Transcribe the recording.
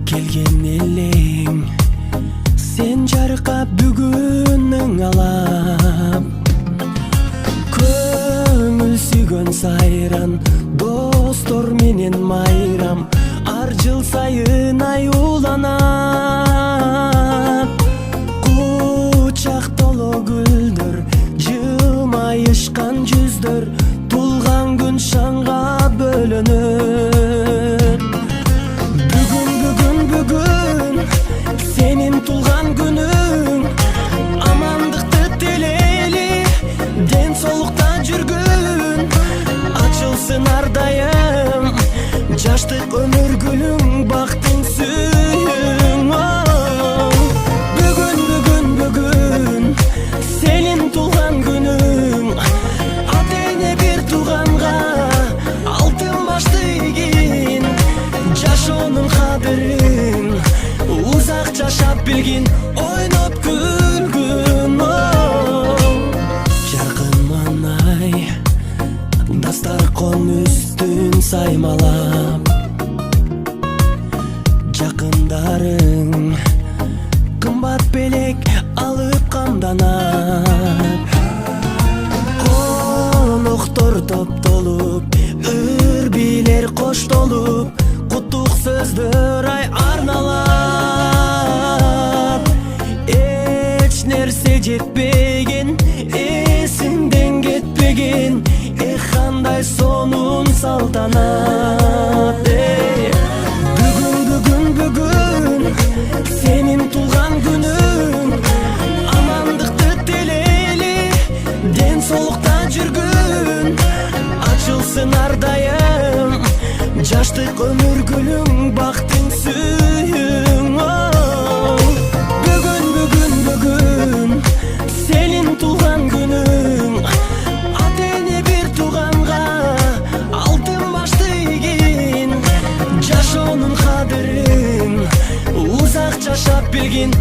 келген элең сен жаркап бүгүнүң алап көңүл сүйгөн сайран достор менен майрам ар жыл сайын аюуланат кучак толо гүлдөр жылмайышкан жүздөр тулган күн шаңга бөлөнөт бүгүн сенин тулган күнүң амандыкты тилейли ден соолукта жүргүн ачылсын ар дайым жаштык өмүр гүлүң бактың сүйүң бүгүн сенин тулган күнүң ата эне бир тууганга алтын башты ийгин жашоонун кадырын узак жашап билгин ойноп күлгүн жаркын маанай дастаркон үстүн саймалап жакындарың кымбат белек алып камданат коноктор топтолуп үрбилер коштолуп куттук сөздөр арналат эч нерсе жетпеген эсиңден кетпеген кандай сонун салтанат бүгүн сенин тулган күнүң амандыкты тилейли ден соолукта жүргүн ачылсын ар дайым жаштык өмүр гүлүң бактың сүйүң бүгүн сенин тулган күнүң ата эне бир тууганга алтын башты ийгин жашоонун кадырын узак жашап билгин